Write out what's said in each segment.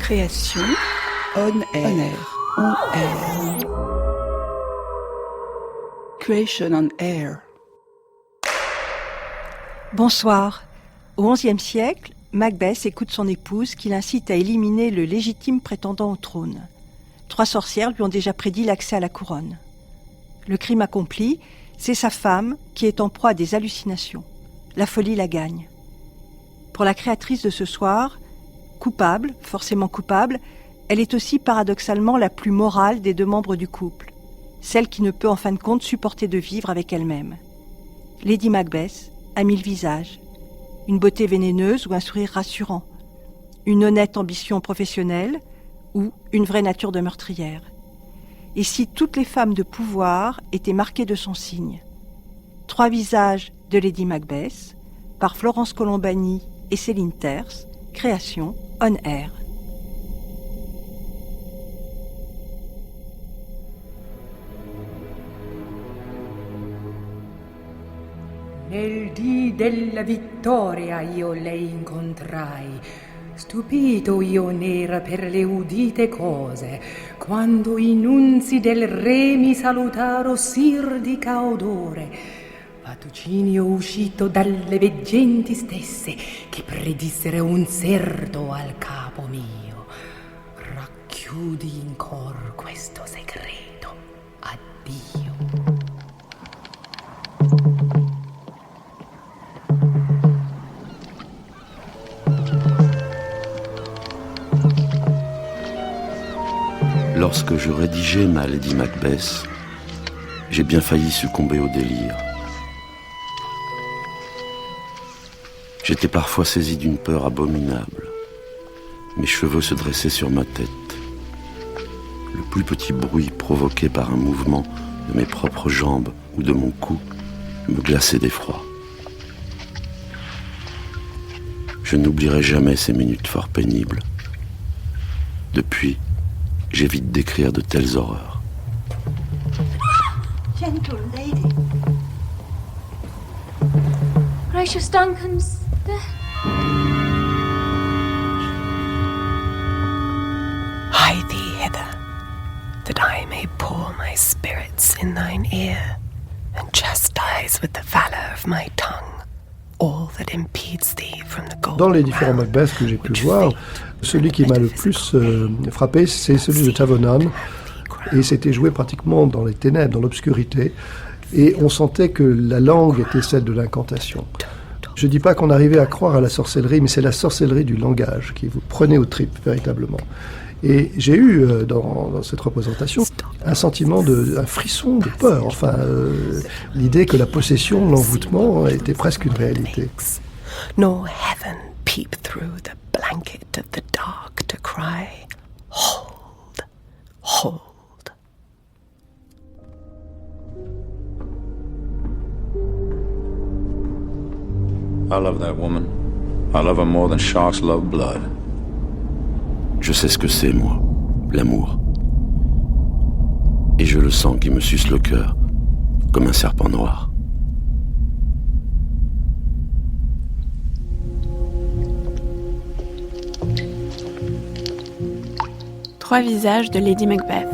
Création on air. On air. Creation on air. Bonsoir. Au XIe siècle, Macbeth écoute son épouse qui l'incite à éliminer le légitime prétendant au trône. 3 sorcières lui ont déjà prédit l'accès à la couronne. Le crime accompli, c'est sa femme qui est en proie à des hallucinations. La folie la gagne. Pour la créatrice de ce soir, coupable, forcément coupable, elle est aussi paradoxalement la plus morale des 2 membres du couple, celle qui ne peut en fin de compte supporter de vivre avec elle-même. Lady Macbeth a 1000 visages, une beauté vénéneuse ou un sourire rassurant, une honnête ambition professionnelle ou une vraie nature de meurtrière. Et si toutes les femmes de pouvoir étaient marquées de son signe? 3 visages de Lady Macbeth, par Florence Colombani et Céline Terce, création On Air. Nel dì della vittoria io lei incontrai, stupito io n'era per le udite cose, quando i nunzi del re mi salutaro sir di caudore, vaticinio uscito dalle veggenti stesse, che predissero un serdo al capo mio. Racchiudi in cor questo segreto, addio. Lorsque je rédigeais ma Lady Macbeth, j'ai bien failli succomber au délire. J'étais parfois saisi d'une peur abominable. Mes cheveux se dressaient sur ma tête. Le plus petit bruit provoqué par un mouvement de mes propres jambes ou de mon cou me glaçait d'effroi. Je n'oublierai jamais ces minutes fort pénibles. Depuis, j'évite d'écrire de telles horreurs. Gentle lady. Gracious Duncan's there. Hie thee hither, that I may pour my spirits in thine ear, and chastise with the valour of my tongue all that impedes thee from the golden. Dans les différents Macbeth que j'ai pu voir, celui qui m'a le plus frappé, c'est celui de Tavonan. Et c'était joué pratiquement dans les ténèbres, dans l'obscurité. Et on sentait que la langue était celle de l'incantation. Je ne dis pas qu'on arrivait à croire à la sorcellerie, mais c'est la sorcellerie du langage qui vous prenait aux tripes, véritablement. Et j'ai eu, dans cette représentation, un sentiment un frisson de peur. Enfin, l'idée que la possession, l'envoûtement était presque une réalité. Nor heaven peep through the blanket of the dark to cry, hold, hold. I love that woman. I love her more than sharks love blood. Je sais ce que c'est, moi, l'amour. Et je le sens qui me suce le cœur, comme un serpent noir. Trois visages de Lady Macbeth.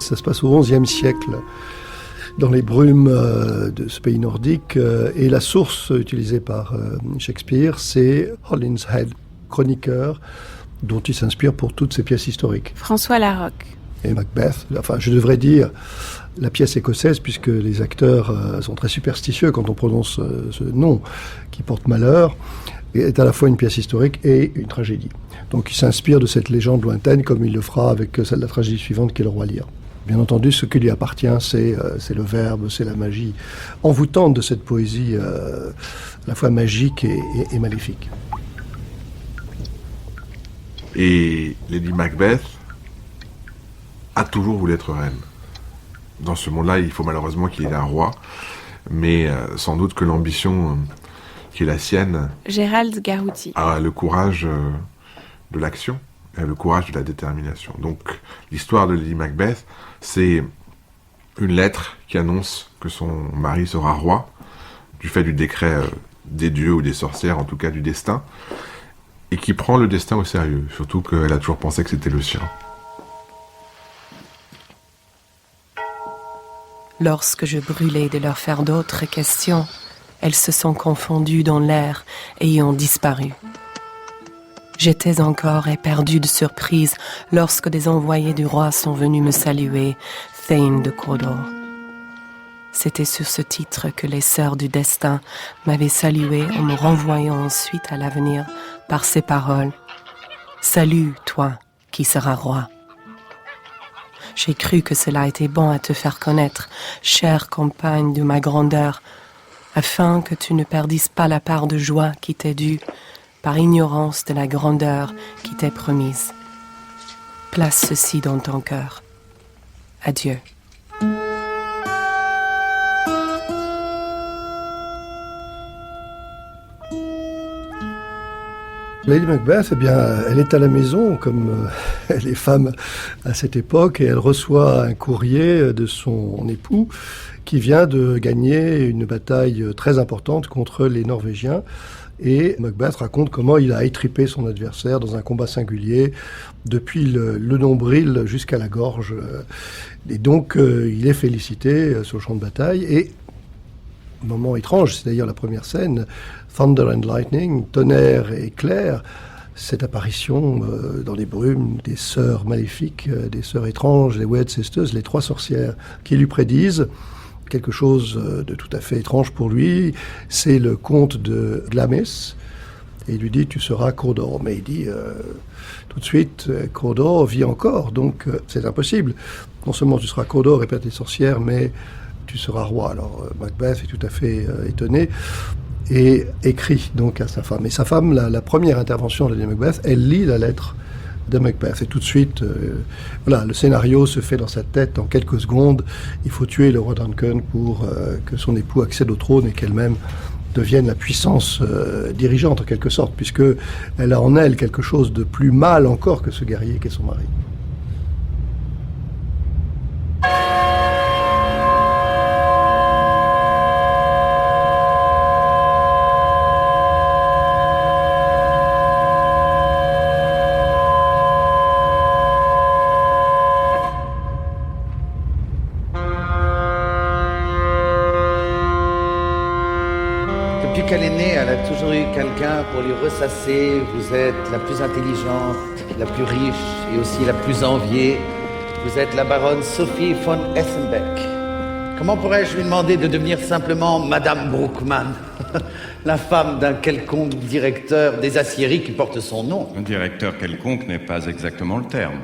Ça se passe au XIe siècle, dans les brumes de ce pays nordique. Et la source utilisée par Shakespeare, c'est Holinshead, chroniqueur, dont il s'inspire pour toutes ses pièces historiques. François Larocque. Et Macbeth, enfin je devrais dire la pièce écossaise, puisque les acteurs sont très superstitieux quand on prononce ce nom qui porte malheur, est à la fois une pièce historique et une tragédie. Donc il s'inspire de cette légende lointaine, comme il le fera avec celle de la tragédie suivante qui est le Roi Lear. Bien entendu, ce qui lui appartient, c'est le verbe, c'est la magie envoûtante de cette poésie, à la fois magique et maléfique. Et Lady Macbeth a toujours voulu être reine. Dans ce monde-là, il faut malheureusement qu'il y ait un roi, mais sans doute que l'ambition qui est la sienne Gérald Garouti a le courage de l'action, et le courage de la détermination. Donc l'histoire de Lady Macbeth, c'est une lettre qui annonce que son mari sera roi, du fait du décret des dieux ou des sorcières, en tout cas du destin, et qui prend le destin au sérieux, surtout qu'elle a toujours pensé que c'était le sien. Lorsque je brûlais de leur faire d'autres questions, elles se sont confondues dans l'air et y ont disparu. J'étais encore éperdue de surprise lorsque des envoyés du roi sont venus me saluer, Thane de Cawdor. C'était sur ce titre que les sœurs du destin m'avaient salué en me renvoyant ensuite à l'avenir par ces paroles. « Salut, toi, qui seras roi. » J'ai cru que cela était bon à te faire connaître, chère compagne de ma grandeur, afin que tu ne perdisses pas la part de joie qui t'est due, par ignorance de la grandeur qui t'est promise. Place ceci dans ton cœur. Adieu. Lady Macbeth, eh bien, elle est à la maison, comme les femmes à cette époque, et elle reçoit un courrier de son époux qui vient de gagner une bataille très importante contre les Norvégiens. Et Macbeth raconte comment il a étripé son adversaire dans un combat singulier, depuis le nombril jusqu'à la gorge. Et donc, il est félicité sur le champ de bataille. Et, moment étrange, c'est d'ailleurs la première scène, Thunder and Lightning, tonnerre et éclair, cette apparition dans les brumes des sœurs maléfiques, des sœurs étranges, les Weird Sisters, les trois sorcières, qui lui prédisent quelque chose de tout à fait étrange pour lui. C'est le comte de Glamis, et il lui dit « tu seras Cawdor ». Mais il dit tout de suite « Cawdor vit encore, donc c'est impossible. Non seulement tu seras Cawdor, répète les sorcières, mais tu seras roi ». Alors Macbeth est tout à fait étonné et écrit donc à sa femme. Et sa femme, la première intervention de Lady Macbeth, elle lit la lettre de Macbeth. Et tout de suite, voilà, le scénario se fait dans sa tête en quelques secondes. Il faut tuer le roi Duncan pour que son époux accède au trône et qu'elle-même devienne la puissance dirigeante en quelque sorte, puisque elle a en elle quelque chose de plus mâle encore que ce guerrier qu'est son mari. Depuis qu'elle est née, elle a toujours eu quelqu'un pour lui ressasser. Vous êtes la plus intelligente, la plus riche et aussi la plus enviée. Vous êtes la baronne Sophie von Essenbeck. Comment pourrais-je lui demander de devenir simplement Madame Brookman, la femme d'un quelconque directeur des aciéries qui porte son nom? Un directeur quelconque n'est pas exactement le terme.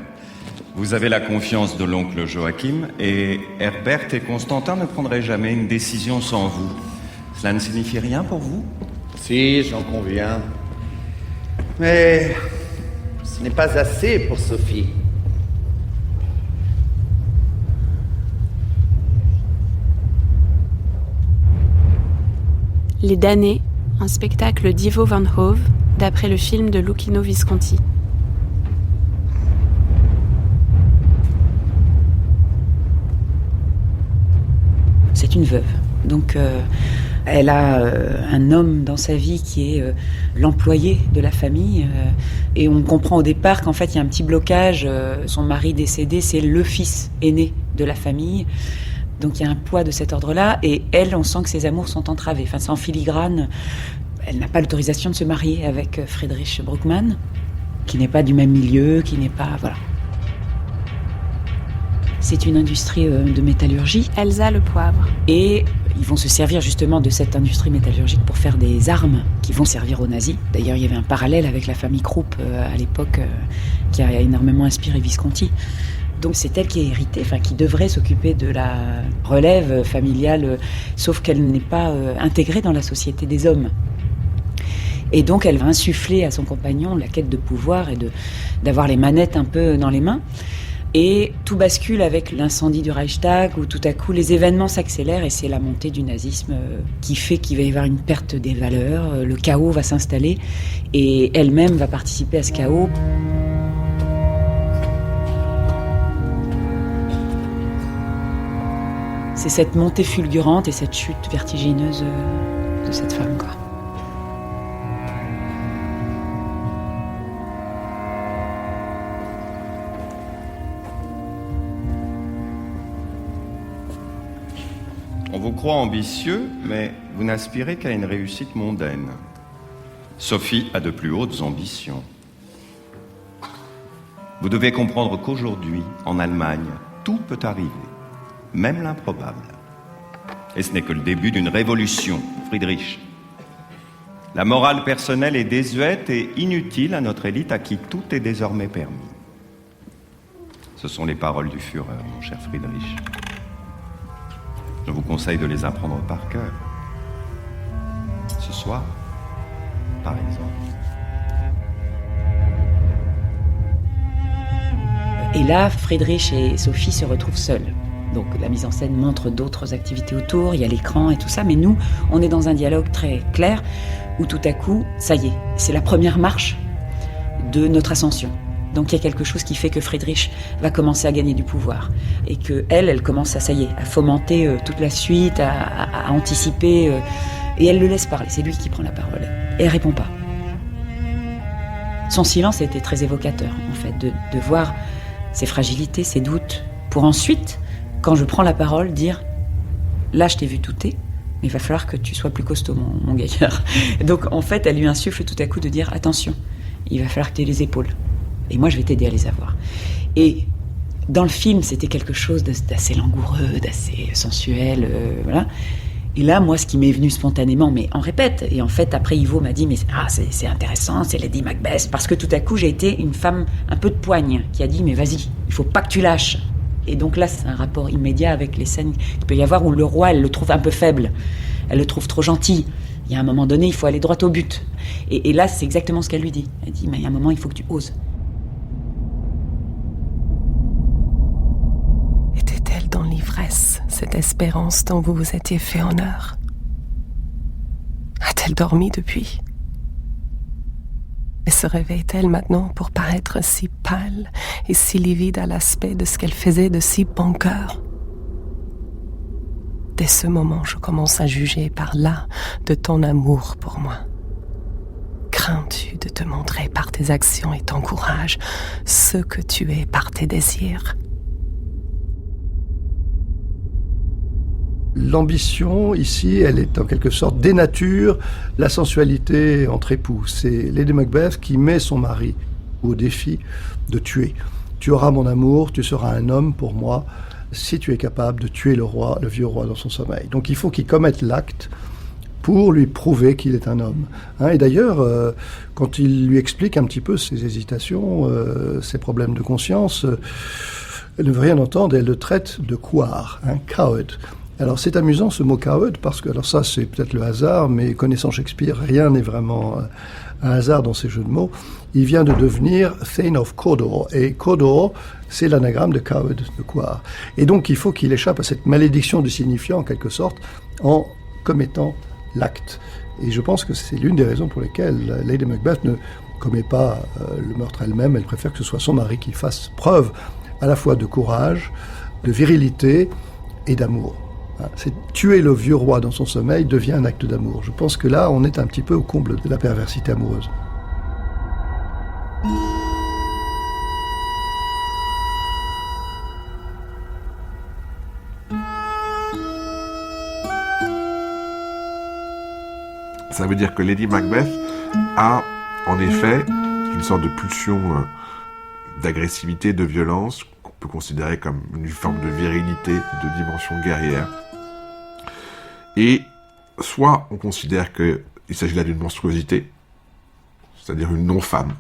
Vous avez la confiance de l'oncle Joachim et Herbert et Constantin ne prendraient jamais une décision sans vous. Cela ne signifie rien pour vous? Si, j'en conviens. Mais ce n'est pas assez pour Sophie. Les damnés, un spectacle d'Ivo Van Hove, d'après le film de Luchino Visconti. C'est une veuve, donc elle a un homme dans sa vie qui est l'employé de la famille, et on comprend au départ qu'en fait il y a un petit blocage. Son mari décédé, c'est le fils aîné de la famille, donc il y a un poids de cet ordre-là, et elle, on sent que ses amours sont entravés, enfin c'est en filigrane. Elle n'a pas l'autorisation de se marier avec Friedrich Brookman, qui n'est pas du même milieu, qui n'est pas... voilà. C'est une industrie de métallurgie. Elsa le poivre. Et ils vont se servir justement de cette industrie métallurgique pour faire des armes qui vont servir aux nazis. D'ailleurs, il y avait un parallèle avec la famille Krupp à l'époque qui a énormément inspiré Visconti. Donc c'est elle qui est héritée, enfin qui devrait s'occuper de la relève familiale, sauf qu'elle n'est pas intégrée dans la société des hommes. Et donc elle va insuffler à son compagnon la quête de pouvoir et d'avoir les manettes un peu dans les mains. Et tout bascule avec l'incendie du Reichstag, où tout à coup les événements s'accélèrent et c'est la montée du nazisme qui fait qu'il va y avoir une perte des valeurs, le chaos va s'installer et elle-même va participer à ce chaos. C'est cette montée fulgurante et cette chute vertigineuse de cette femme, quoi. On vous croit ambitieux, mais vous n'aspirez qu'à une réussite mondaine. Sophie a de plus hautes ambitions. Vous devez comprendre qu'aujourd'hui, en Allemagne, tout peut arriver, même l'improbable. Et ce n'est que le début d'une révolution, Friedrich. La morale personnelle est désuète et inutile à notre élite à qui tout est désormais permis. Ce sont les paroles du Führer, mon cher Friedrich. Je vous conseille de les apprendre par cœur. Ce soir, par exemple. Et là, Friedrich et Sophie se retrouvent seuls. Donc la mise en scène montre d'autres activités autour, il y a l'écran et tout ça, mais nous, on est dans un dialogue très clair où tout à coup, ça y est, c'est la première marche de notre ascension. Donc il y a quelque chose qui fait que Friedrich va commencer à gagner du pouvoir et que elle commence à, ça y est, à fomenter toute la suite, à anticiper, et elle le laisse parler, c'est lui qui prend la parole. Et elle répond pas. Son silence a été très évocateur, en fait, de voir ses fragilités, ses doutes, pour ensuite, quand je prends la parole, dire « Là, je t'ai vu douter, mais il va falloir que tu sois plus costaud, mon gaillard. » Donc, en fait, elle lui insuffle tout à coup de dire « Attention, il va falloir que tu aies les épaules. Et moi, je vais t'aider à les avoir. » Et dans le film, c'était quelque chose d'assez langoureux, d'assez sensuel, voilà. Et là, moi, ce qui m'est venu spontanément, mais on répète. Et en fait, après, Ivo m'a dit, mais c'est intéressant, c'est Lady Macbeth. Parce que tout à coup, j'ai été une femme un peu de poigne qui a dit, mais vas-y, il faut pas que tu lâches. Et donc là, c'est un rapport immédiat avec les scènes qu'il peut y avoir où le roi, elle le trouve un peu faible. Elle le trouve trop gentil. Il y a un moment donné, il faut aller droit au but. Et là, c'est exactement ce qu'elle lui dit. Elle dit, mais il y a un moment, il faut que tu oses. Était-elle dans l'ivresse, cette espérance dont vous vous étiez fait honneur? A-t-elle dormi depuis? Et se réveille-t-elle maintenant pour paraître si pâle et si livide à l'aspect de ce qu'elle faisait de si bon cœur? Dès ce moment, je commence à juger par là de ton amour pour moi. Crains-tu de te montrer par tes actions et ton courage ce que tu es par tes désirs? L'ambition, ici, elle est en quelque sorte dénature la sensualité entre époux. C'est Lady Macbeth qui met son mari au défi de tuer. Tu auras mon amour, tu seras un homme pour moi, si tu es capable de tuer le roi, le vieux roi dans son sommeil. Donc il faut qu'il commette l'acte pour lui prouver qu'il est un homme. Et d'ailleurs, quand il lui explique un petit peu ses hésitations, ses problèmes de conscience, elle ne veut rien entendre et elle le traite de couard, coward. Alors c'est amusant ce mot coward parce que, alors ça c'est peut-être le hasard, mais connaissant Shakespeare, rien n'est vraiment un hasard dans ces jeux de mots. Il vient de devenir Thane of Cawdor, et Cawdor c'est l'anagramme de coward, de couard. Et donc il faut qu'il échappe à cette malédiction du signifiant en quelque sorte en commettant l'acte. Et je pense que c'est l'une des raisons pour lesquelles Lady Macbeth ne commet pas le meurtre elle-même, elle préfère que ce soit son mari qui fasse preuve à la fois de courage, de virilité et d'amour. C'est tuer le vieux roi dans son sommeil devient un acte d'amour. Je pense que là, on est un petit peu au comble de la perversité amoureuse. Ça veut dire que Lady Macbeth a, en effet, une sorte de pulsion d'agressivité, de violence, qu'on peut considérer comme une forme de virilité, de dimension guerrière. Et soit on considère qu'il s'agit là d'une monstruosité, c'est-à-dire une non-femme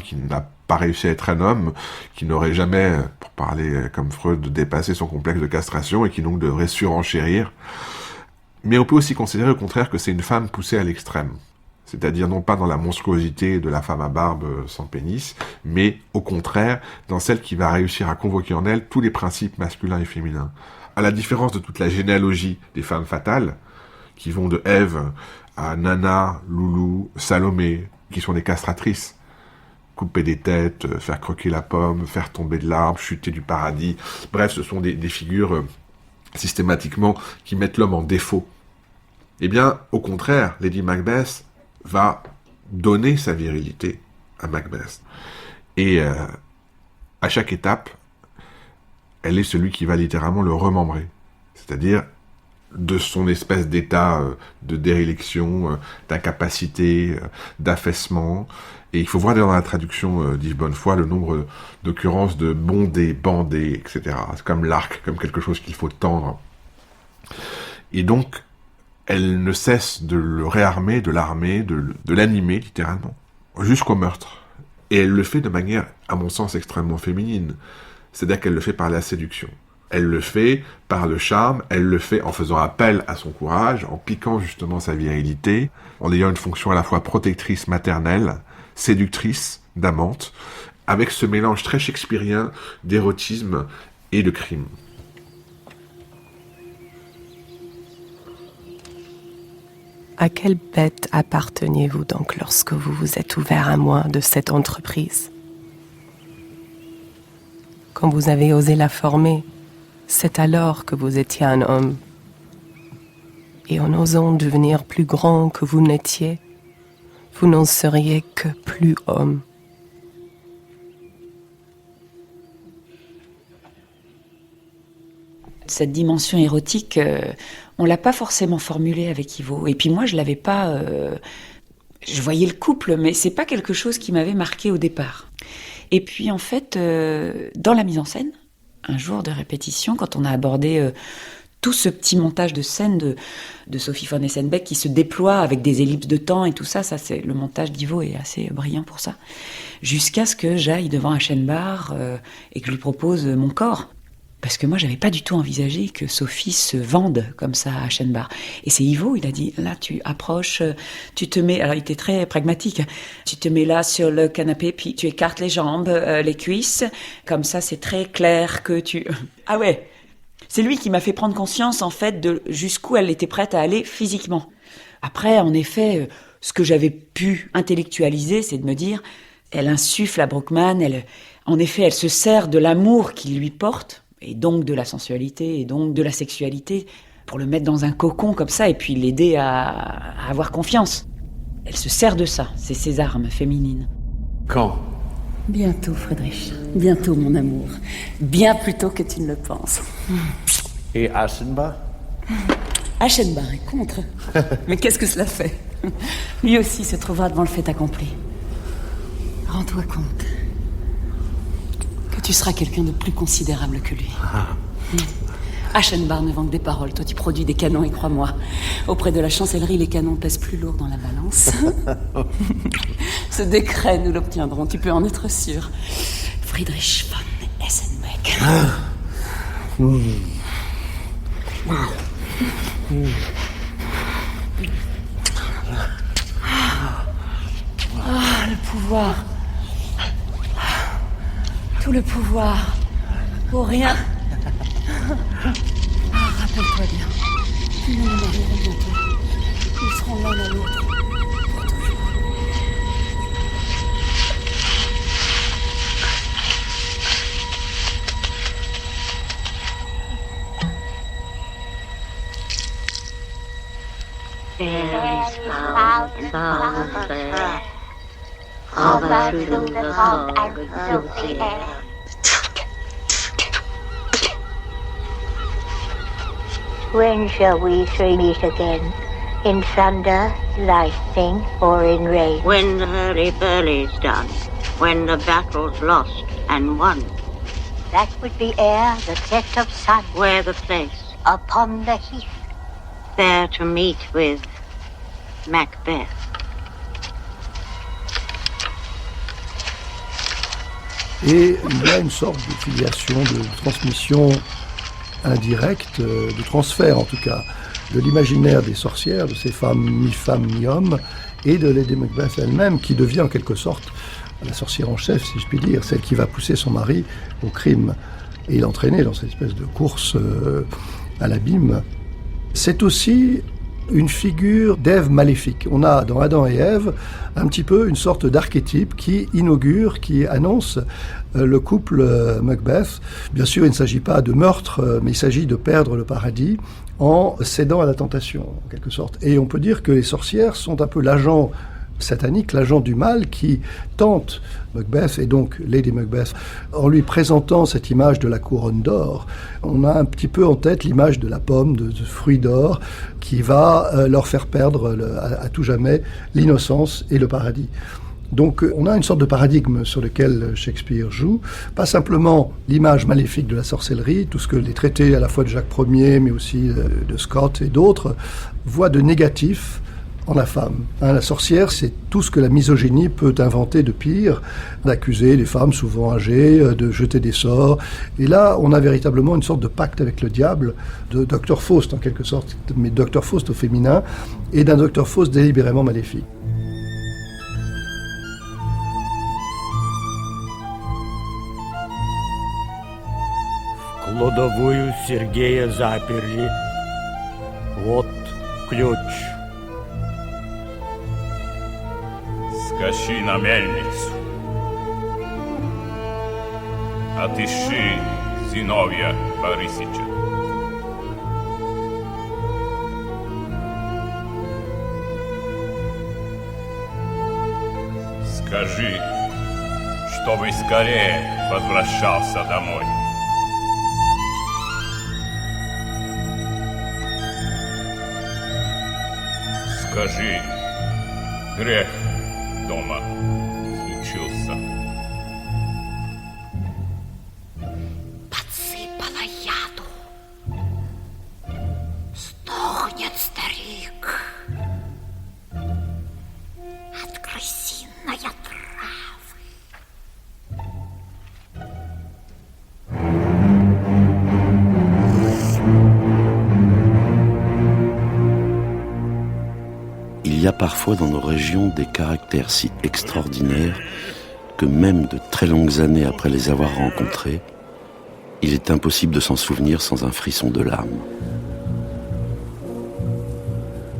qui n'a pas réussi à être un homme, qui n'aurait jamais, pour parler comme Freud, dépassé son complexe de castration et qui donc devrait surenchérir. Mais on peut aussi considérer au contraire que c'est une femme poussée à l'extrême, c'est-à-dire non pas dans la monstruosité de la femme à barbe sans pénis, mais au contraire dans celle qui va réussir à convoquer en elle tous les principes masculins et féminins. À la différence de toute la généalogie des femmes fatales, qui vont de Ève à Nana, Loulou, Salomé, qui sont des castratrices. Couper des têtes, faire croquer la pomme, faire tomber de l'arbre, chuter du paradis. Bref, ce sont des figures systématiquement, qui mettent l'homme en défaut. Eh bien, au contraire, Lady Macbeth va donner sa virilité à Macbeth. Et à chaque étape, elle est celui qui va littéralement le remembrer. C'est-à-dire de son espèce d'état de déréliction, d'incapacité, d'affaissement. Et il faut voir dans la traduction d'Yves Bonnefoy le nombre d'occurrences de bondés, bandés, etc. C'est comme l'arc, comme quelque chose qu'il faut tendre. Et donc, elle ne cesse de le réarmer, de l'armer, de l'animer littéralement, jusqu'au meurtre. Et elle le fait de manière, à mon sens, extrêmement féminine. C'est-à-dire qu'elle le fait par la séduction. Elle le fait par le charme, elle le fait en faisant appel à son courage, en piquant justement sa virilité, en ayant une fonction à la fois protectrice maternelle, séductrice, d'amante, avec ce mélange très shakespearien d'érotisme et de crime. À quelle bête apparteniez-vous donc lorsque vous vous êtes ouvert à moi de cette entreprise? Quand vous avez osé la former, c'est alors que vous étiez un homme. Et en osant devenir plus grand que vous n'étiez, vous n'en seriez que plus homme. Cette dimension érotique, on l'a pas forcément formulée avec Ivo. Et puis moi, je l'avais pas... je voyais le couple, mais c'est pas quelque chose qui m'avait marqué au départ. Et puis en fait, dans la mise en scène, un jour de répétition, quand on a abordé tout ce petit montage de scène de Sophie von Essenbeck qui se déploie avec des ellipses de temps et tout ça, c'est le montage d'Ivo est assez brillant pour ça. Jusqu'à ce que j'aille devant Aschenbach et que je lui propose mon corps. Parce que moi, j'avais pas du tout envisagé que Sophie se vende comme ça à Aschenbach. Et c'est Ivo, il a dit, là, tu approches, tu te mets... Alors, il était très pragmatique. Tu te mets là sur le canapé, puis tu écartes les jambes, les cuisses. Comme ça, c'est très clair que tu... Ah ouais. C'est lui qui m'a fait prendre conscience, en fait, de jusqu'où elle était prête à aller physiquement. Après, en effet, ce que j'avais pu intellectualiser, c'est de me dire, elle insuffle à Brockman, en effet, elle se sert de l'amour qu'il lui porte, et donc de la sensualité, et donc de la sexualité, pour le mettre dans un cocon comme ça, et puis l'aider à avoir confiance. Elle se sert de ça, c'est ses armes féminines. Quand ? Bientôt, Friedrich. Bientôt, mon amour. Bien plus tôt que tu ne le penses. Et Aschenbach ? Aschenbach est contre. Mais qu'est-ce que cela fait ? Lui aussi se trouvera devant le fait accompli. Rends-toi compte que tu seras quelqu'un de plus considérable que lui. Aschenbach ne vend que des paroles. Toi, tu produis des canons, et crois-moi, auprès de la chancellerie, les canons pèsent plus lourd dans la balance. Ce décret, nous l'obtiendrons, tu peux en être sûr. Friedrich von Essenbeck. Ah, le pouvoir. Tout le pouvoir. Pour rien. Ah, rappelle-toi bien. Nous nous marierons bientôt. Nous serons l'un à l'autre. Pour toujours. Through the fog and filthy air. When shall we three meet again? In thunder, lightning, or in rain? When the hurly-burly's done, when the battle's lost and won. That would be ere the set of sun. Where the place? Upon the heath. There to meet with Macbeth. Et il y a une sorte de filiation, de transmission indirecte, de transfert en tout cas, de l'imaginaire des sorcières, de ces femmes mi-femmes, mi-hommes, et de Lady Macbeth elle-même, qui devient en quelque sorte la sorcière en chef, si je puis dire, celle qui va pousser son mari au crime et l'entraîner dans cette espèce de course à l'abîme. C'est aussi une figure d'Ève maléfique. On a dans Adam et Ève un petit peu une sorte d'archétype qui inaugure, qui annonce le couple Macbeth. Bien sûr, il ne s'agit pas de meurtre, mais il s'agit de perdre le paradis en cédant à la tentation, en quelque sorte. Et on peut dire que les sorcières sont un peu l'agent satanique, l'agent du mal qui tente Macbeth et donc Lady Macbeth en lui présentant cette image de la couronne d'or. On a un petit peu en tête l'image de la pomme, de ce fruit d'or qui va leur faire perdre à tout jamais l'innocence et le paradis. Donc on a une sorte de paradigme sur lequel Shakespeare joue, pas simplement l'image maléfique de la sorcellerie, tout ce que les traités à la fois de Jacques Ier mais aussi de Scott et d'autres voient de négatif en la femme. La sorcière, c'est tout ce que la misogynie peut inventer de pire, d'accuser les femmes souvent âgées, de jeter des sorts. Et là, on a véritablement une sorte de pacte avec le diable, de Dr Faust en quelque sorte, mais Dr Faust au féminin, et d'un Dr Faust délibérément maléfique. Кладовую Сергея заперли. Вот ключ. Скачи на мельницу. Отыщи Зиновья Борисыча. Скажи, чтобы скорее возвращался домой. Скажи, грех дома случился. Подсыпала яду. Стохнет старик. От крысиной отравы. Il y a parfois dans nos régions des caractères si extraordinaires que même de très longues années après les avoir rencontrés, il est impossible de s'en souvenir sans un frisson de l'âme.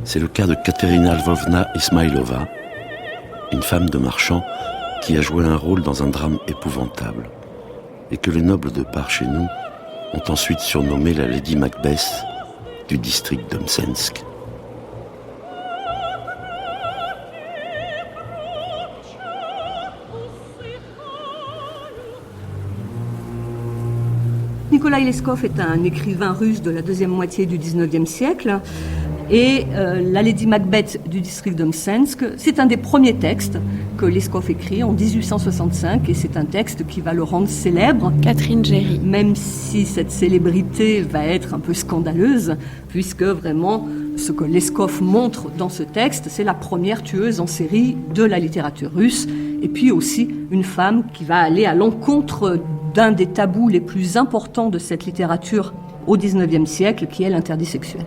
C'est le cas de Katerina Lvovna Ismailova, une femme de marchand qui a joué un rôle dans un drame épouvantable et que les nobles de part chez nous ont ensuite surnommée la Lady Macbeth du district de Mtsensk. Nikolai Leskov est un écrivain russe de la deuxième moitié du XIXe siècle et la Lady Macbeth du district de Mtsensk, c'est un des premiers textes que Leskov écrit en 1865 et c'est un texte qui va le rendre célèbre. Catherine Géry. Même si cette célébrité va être un peu scandaleuse puisque vraiment ce que Leskov montre dans ce texte, c'est la première tueuse en série de la littérature russe et puis aussi une femme qui va aller à l'encontre d'un des tabous les plus importants de cette littérature au XIXe siècle, qui est l'interdit sexuel.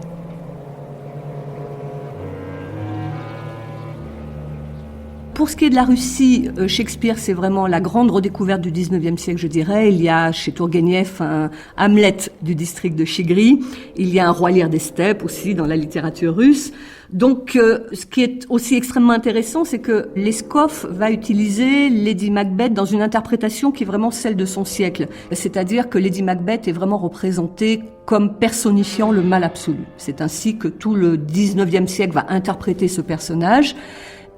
Pour ce qui est de la Russie, Shakespeare, c'est vraiment la grande redécouverte du XIXe siècle, je dirais. Il y a chez Tourguenieff un Hamlet du district de Chigri. Il y a un Roi Lear des steppes aussi dans la littérature russe. Donc, ce qui est aussi extrêmement intéressant, c'est que Leskov va utiliser Lady Macbeth dans une interprétation qui est vraiment celle de son siècle. C'est-à-dire que Lady Macbeth est vraiment représentée comme personnifiant le mal absolu. C'est ainsi que tout le XIXe siècle va interpréter ce personnage.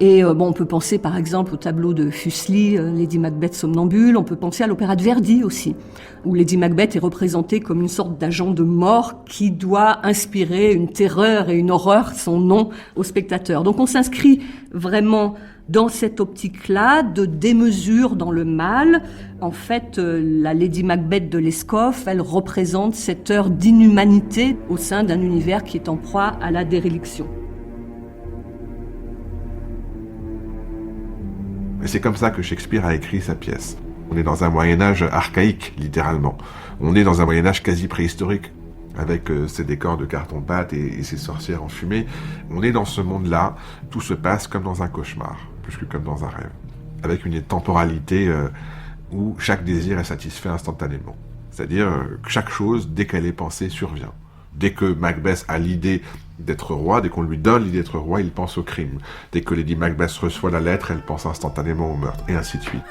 Et on peut penser par exemple au tableau de Fuseli, Lady Macbeth somnambule, on peut penser à l'opéra de Verdi aussi, où Lady Macbeth est représentée comme une sorte d'agent de mort qui doit inspirer une terreur et une horreur, son nom, aux spectateurs. Donc on s'inscrit vraiment dans cette optique-là de démesure dans le mal. En fait, la Lady Macbeth de Leskov, elle représente cette heure d'inhumanité au sein d'un univers qui est en proie à la déréliction. Et c'est comme ça que Shakespeare a écrit sa pièce. On est dans un Moyen-Âge archaïque, littéralement. On est dans un Moyen-Âge quasi préhistorique, avec ses décors de carton-pâte et ses sorcières enfumées. On est dans ce monde-là, tout se passe comme dans un cauchemar, plus que comme dans un rêve. Avec une temporalité où chaque désir est satisfait instantanément. C'est-à-dire que chaque chose, dès qu'elle est pensée, survient. Dès que Macbeth a l'idée d'être roi, dès qu'on lui donne l'idée d'être roi, il pense au crime. Dès que Lady Macbeth reçoit la lettre, elle pense instantanément au meurtre, et ainsi de suite.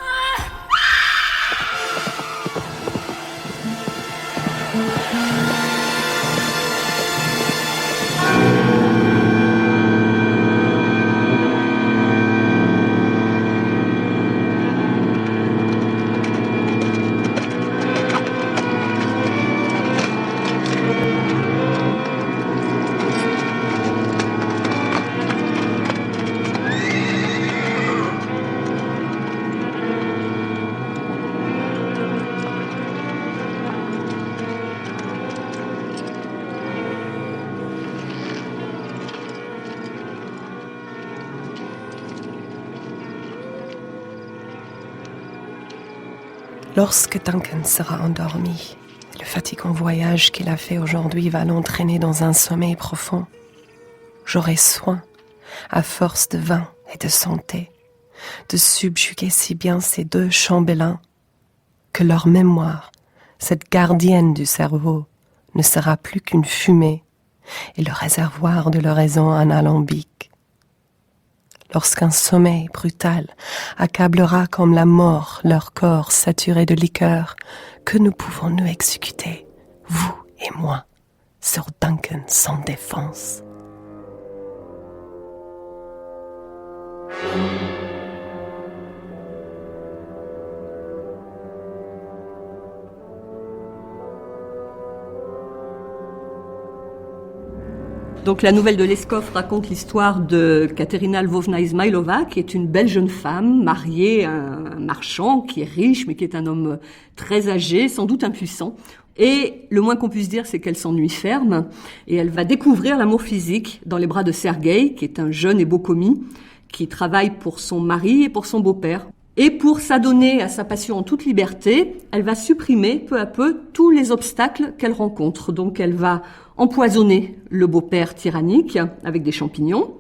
Lorsque Duncan sera endormi, le fatigant voyage qu'il a fait aujourd'hui va l'entraîner dans un sommeil profond. J'aurai soin, à force de vin et de santé, de subjuguer si bien ces deux chambellans que leur mémoire, cette gardienne du cerveau, ne sera plus qu'une fumée et le réservoir de leur raison un alambic. Lorsqu'un sommeil brutal accablera comme la mort leur corps saturé de liqueur, que nous pouvons-nous exécuter, vous et moi, sur Duncan sans défense? Donc la nouvelle de Leskov raconte l'histoire de Katerina Lvovna Izmailova, qui est une belle jeune femme mariée à un marchand qui est riche, mais qui est un homme très âgé, sans doute impuissant. Et le moins qu'on puisse dire, c'est qu'elle s'ennuie ferme, et elle va découvrir l'amour physique dans les bras de Sergueï, qui est un jeune et beau commis, qui travaille pour son mari et pour son beau-père. Et pour s'adonner à sa passion en toute liberté, elle va supprimer peu à peu tous les obstacles qu'elle rencontre. Donc elle va empoisonner le beau-père tyrannique avec des champignons.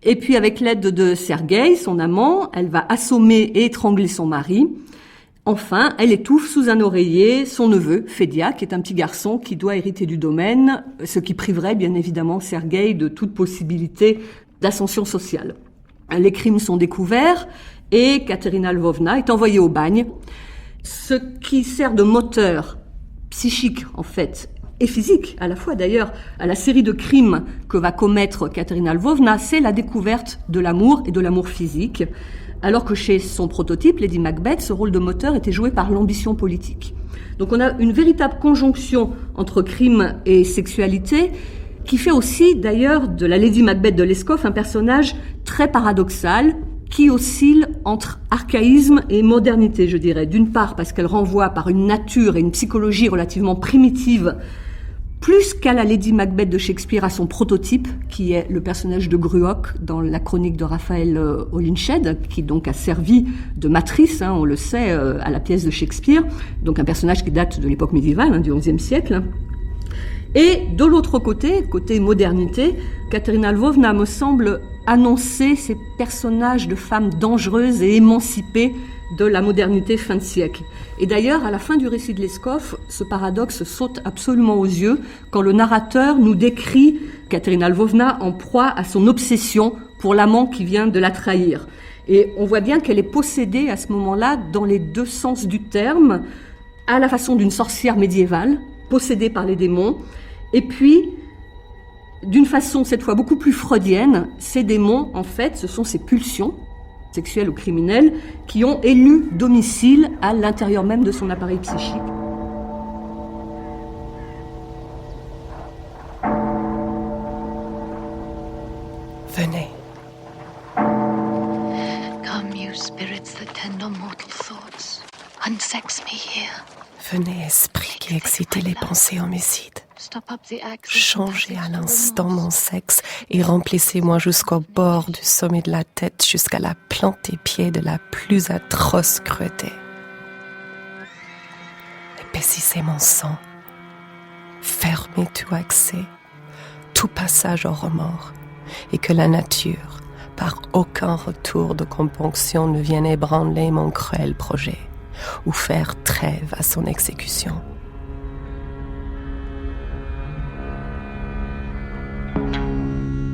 Et puis avec l'aide de Sergueï, son amant, elle va assommer et étrangler son mari. Enfin, elle étouffe sous un oreiller son neveu, Fedia, qui est un petit garçon qui doit hériter du domaine, ce qui priverait bien évidemment Sergueï de toute possibilité d'ascension sociale. Les crimes sont découverts et Katerina Lvovna est envoyée au bagne, ce qui sert de moteur psychique en fait, et physique à la fois d'ailleurs, à la série de crimes que va commettre Katerina Lvovna, c'est la découverte de l'amour et de l'amour physique, alors que chez son prototype, Lady Macbeth, ce rôle de moteur était joué par l'ambition politique. Donc on a une véritable conjonction entre crime et sexualité, qui fait aussi d'ailleurs de la Lady Macbeth de Leskov un personnage très paradoxal, qui oscille entre archaïsme et modernité, je dirais. D'une part, parce qu'elle renvoie par une nature et une psychologie relativement primitive, plus qu'à la Lady Macbeth de Shakespeare, à son prototype, qui est le personnage de Gruoch dans la chronique de Raphaël Holinshed, qui donc a servi de matrice, on le sait, à la pièce de Shakespeare. Donc un personnage qui date de l'époque médiévale, du XIe siècle. Et de l'autre côté, côté modernité, Katerina Lvovna me semble annoncer ces personnages de femmes dangereuses et émancipées de la modernité fin de siècle. Et d'ailleurs, à la fin du récit de Leskov, ce paradoxe saute absolument aux yeux quand le narrateur nous décrit Katerina Lvovna en proie à son obsession pour l'amant qui vient de la trahir. Et on voit bien qu'elle est possédée à ce moment-là dans les deux sens du terme, à la façon d'une sorcière médiévale, possédée par les démons, et puis d'une façon cette fois beaucoup plus freudienne, ces démons, en fait, ce sont ces pulsions sexuelles ou criminelles qui ont élu domicile à l'intérieur même de son appareil psychique. Venez. Come, you spirits that tender mortal thoughts, unsex me here. Venez, esprit qui excitez les pensées homicides. Changez à l'instant mon sexe et remplissez-moi jusqu'au bord du sommet de la tête, jusqu'à la plante des pieds de la plus atroce cruauté. Épaississez mon sang. Fermez tout accès, tout passage au remords, et que la nature, par aucun retour de componction, ne vienne ébranler mon cruel projet ou faire trêve à son exécution.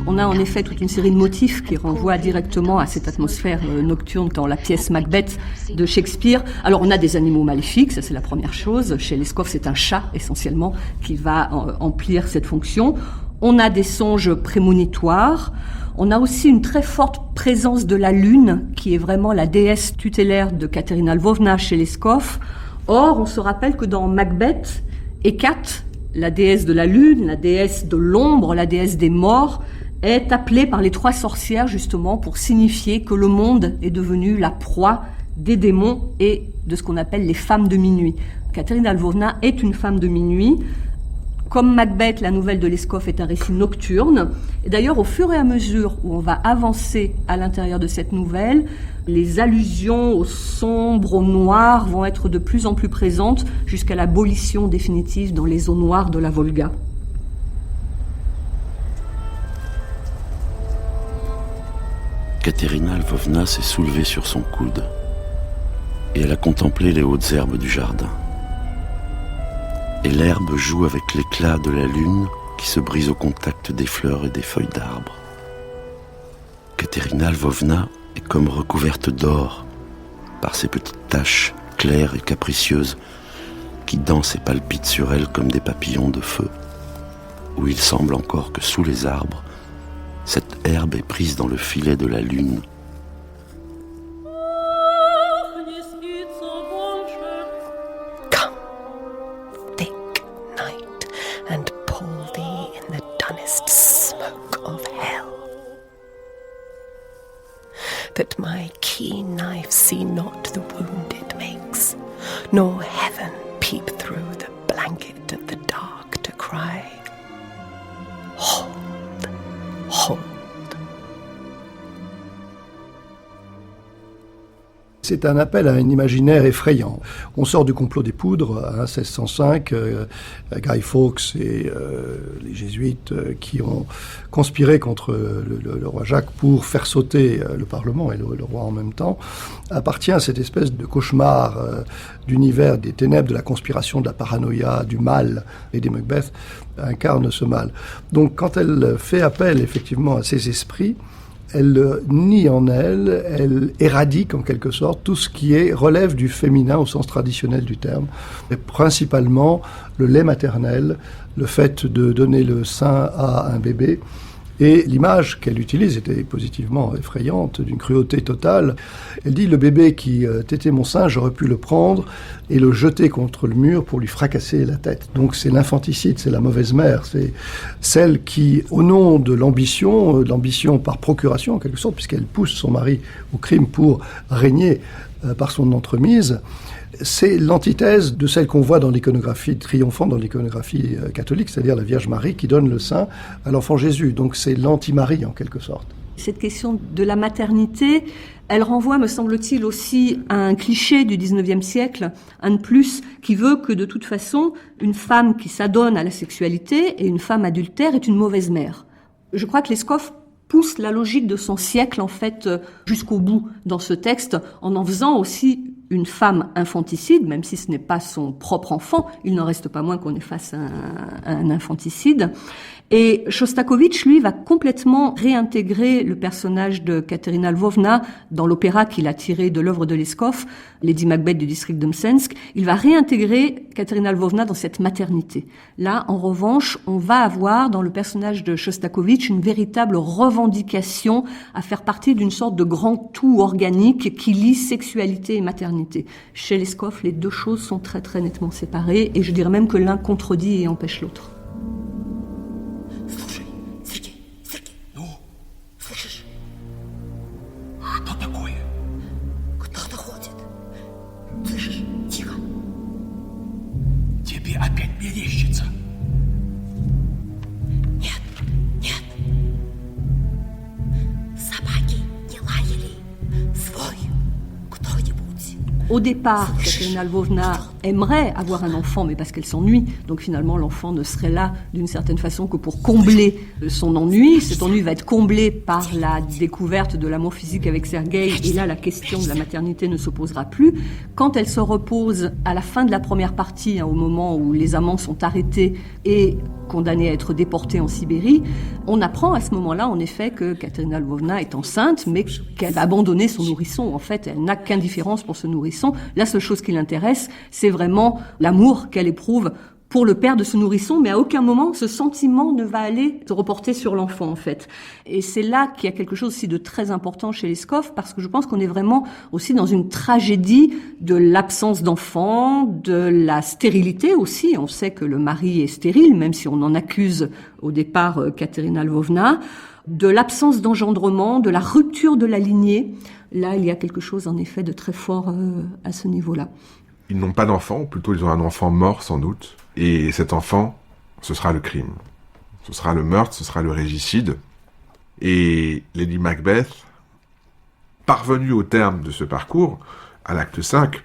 On a en effet toute une série de motifs qui renvoient directement à cette atmosphère nocturne dans la pièce Macbeth de Shakespeare. Alors on a des animaux maléfiques, ça c'est la première chose. Chez Lescaut, c'est un chat essentiellement qui va emplir cette fonction. On a des songes prémonitoires. On a aussi une très forte présence de la lune, qui est vraiment la déesse tutélaire de Katerina Lvovna chez Lescaut. Or, on se rappelle que dans Macbeth, Hécate, la déesse de la lune, la déesse de l'ombre, la déesse des morts, est appelée par les 3 sorcières justement pour signifier que le monde est devenu la proie des démons et de ce qu'on appelle les femmes de minuit. Katerina Lvovna est une femme de minuit. Comme Macbeth, la nouvelle de Lescaut est un récit nocturne. Et d'ailleurs, au fur et à mesure où on va avancer à l'intérieur de cette nouvelle, les allusions au sombre, au noir vont être de plus en plus présentes jusqu'à l'abolition définitive dans les eaux noires de la Volga. Katerina Lvovna s'est soulevée sur son coude et elle a contemplé les hautes herbes du jardin. Et l'herbe joue avec l'éclat de la lune qui se brise au contact des fleurs et des feuilles d'arbres. Katerina Lvovna est comme recouverte d'or par ces petites taches claires et capricieuses qui dansent et palpitent sur elle comme des papillons de feu, où il semble encore que sous les arbres, cette herbe est prise dans le filet de la lune. And pull thee in the dunnest smoke of hell, that my keen knife see not the wound it makes, nor heaven peep through the blanket of the dark to cry, hold, hold. C'est un appel à un imaginaire effrayant. On sort du complot des poudres, 1605, Guy Fawkes et les jésuites qui ont conspiré contre le roi Jacques pour faire sauter le Parlement et le roi en même temps, appartient à cette espèce de cauchemar d'univers des ténèbres, de la conspiration, de la paranoïa, du mal. Et des Macbeth incarne ce mal. Donc quand elle fait appel effectivement à ces esprits, elle nie en elle, elle éradique en quelque sorte tout ce qui relève du féminin au sens traditionnel du terme, et principalement le lait maternel, le fait de donner le sein à un bébé. Et l'image qu'elle utilise était positivement effrayante, d'une cruauté totale. Elle dit « Le bébé qui tétait mon sein, j'aurais pu le prendre et le jeter contre le mur pour lui fracasser la tête. » Donc c'est l'infanticide, c'est la mauvaise mère, c'est celle qui, au nom de l'ambition par procuration en quelque sorte, puisqu'elle pousse son mari au crime pour régner par son entremise, c'est l'antithèse de celle qu'on voit dans l'iconographie triomphante, dans l'iconographie catholique, c'est-à-dire la Vierge Marie qui donne le sein à l'enfant Jésus. Donc c'est l'anti-Marie en quelque sorte. Cette question de la maternité, elle renvoie, me semble-t-il, aussi à un cliché du 19e siècle, un de plus, qui veut que de toute façon, une femme qui s'adonne à la sexualité et une femme adultère est une mauvaise mère. Je crois que Lescaut pousse la logique de son siècle, en fait, jusqu'au bout dans ce texte, en faisant aussi une femme infanticide, même si ce n'est pas son propre enfant, il n'en reste pas moins qu'on est face à un infanticide. Et Shostakovich, lui, va complètement réintégrer le personnage de Katerina Lvovna dans l'opéra qu'il a tiré de l'œuvre de Lescaut, Lady Macbeth du district de Msensk. Il va réintégrer Katerina Lvovna dans cette maternité. Là, en revanche, on va avoir dans le personnage de Shostakovich une véritable revendication à faire partie d'une sorte de grand tout organique qui lie sexualité et maternité. Chez Lescaut, les deux choses sont très très nettement séparées et je dirais même que l'un contredit et empêche l'autre. Опять мерещится. Нет, нет. Собаки не лаяли. Свой кто-нибудь. Au départ, Katerina Lvovna aimerait avoir un enfant, mais parce qu'elle s'ennuie. Donc finalement, l'enfant ne serait là d'une certaine façon que pour combler son ennui. Cet ennui va être comblé par la découverte de l'amour physique avec Sergueï. Et là, la question de la maternité ne se posera plus. Quand elle se repose à la fin de la première partie, au moment où les amants sont arrêtés et condamnée à être déportée en Sibérie, on apprend à ce moment-là, en effet, que Katerina Lvovna est enceinte, mais qu'elle va abandonner son nourrisson. En fait, elle n'a qu'indifférence pour ce nourrisson. La seule chose qui l'intéresse, c'est vraiment l'amour qu'elle éprouve pour le père de ce nourrisson, mais à aucun moment ce sentiment ne va aller se reporter sur l'enfant, en fait. Et c'est là qu'il y a quelque chose aussi de très important chez Leskov, parce que je pense qu'on est vraiment aussi dans une tragédie de l'absence d'enfant, de la stérilité aussi. On sait que le mari est stérile, même si on en accuse au départ Katerina Lvovna, de l'absence d'engendrement, de la rupture de la lignée. Là, il y a quelque chose, en effet, de très fort à ce niveau-là. Ils n'ont pas d'enfant, ou plutôt ils ont un enfant mort sans doute. Et cet enfant, ce sera le crime. Ce sera le meurtre, ce sera le régicide. Et Lady Macbeth, parvenue au terme de ce parcours, à l'acte 5,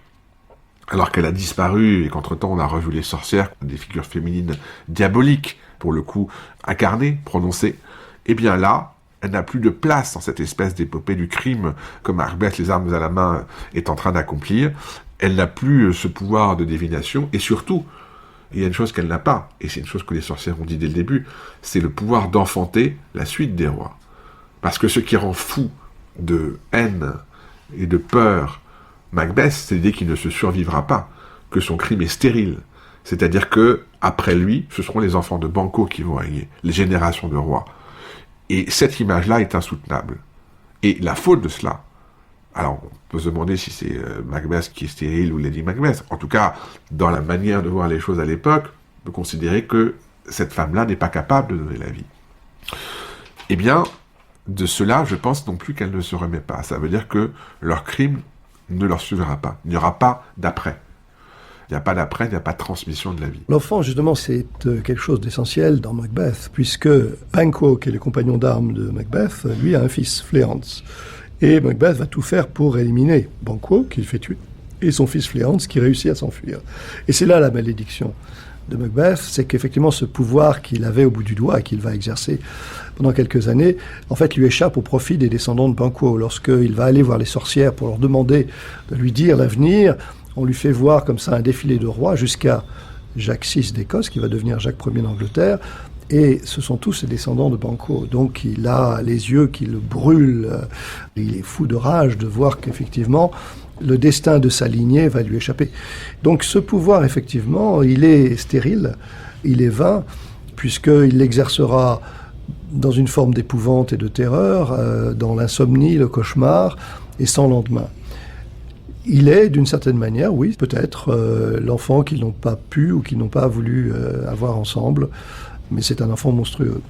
alors qu'elle a disparu et qu'entre-temps on a revu les sorcières, des figures féminines diaboliques, pour le coup incarnées, prononcées, eh bien là, elle n'a plus de place dans cette espèce d'épopée du crime que Macbeth, les armes à la main, est en train d'accomplir. Elle n'a plus ce pouvoir de divination, et surtout, il y a une chose qu'elle n'a pas, et c'est une chose que les sorcières ont dit dès le début, c'est le pouvoir d'enfanter la suite des rois. Parce que ce qui rend fou de haine et de peur Macbeth, c'est l'idée qu'il ne se survivra pas, que son crime est stérile. C'est-à-dire que, après lui, ce seront les enfants de Banquo qui vont régner, les générations de rois. Et cette image-là est insoutenable. Et la faute de cela, alors on peut se demander si c'est Macbeth qui est stérile ou Lady Macbeth. En tout cas, dans la manière de voir les choses à l'époque, on peut considérer que cette femme-là n'est pas capable de donner la vie. Eh bien, de cela, je pense non plus qu'elle ne se remet pas. Ça veut dire que leur crime ne leur suivra pas. Il n'y aura pas d'après. Il n'y a pas d'après, il n'y a pas de transmission de la vie. L'enfant, justement, c'est quelque chose d'essentiel dans Macbeth, puisque Banquo, qui est le compagnon d'armes de Macbeth, lui a un fils, Fleance. Et Macbeth va tout faire pour éliminer Banquo, qu'il fait tuer, et son fils Fleance, qui réussit à s'enfuir. Et c'est là la malédiction de Macbeth, c'est qu'effectivement ce pouvoir qu'il avait au bout du doigt et qu'il va exercer pendant quelques années, en fait lui échappe au profit des descendants de Banquo. Lorsqu'il va aller voir les sorcières pour leur demander de lui dire l'avenir, on lui fait voir comme ça un défilé de rois jusqu'à Jacques VI d'Écosse, qui va devenir Jacques Ier d'Angleterre. Et ce sont tous ses descendants de Banquo. Donc il a les yeux qui le brûlent. Il est fou de rage de voir qu'effectivement, le destin de sa lignée va lui échapper. Donc ce pouvoir, effectivement, il est stérile, il est vain, puisqu'il l'exercera dans une forme d'épouvante et de terreur, dans l'insomnie, le cauchemar, et sans lendemain. Il est, d'une certaine manière, oui, peut-être l'enfant qu'ils n'ont pas pu ou qu'ils n'ont pas voulu avoir ensemble, mais c'est un enfant monstrueux.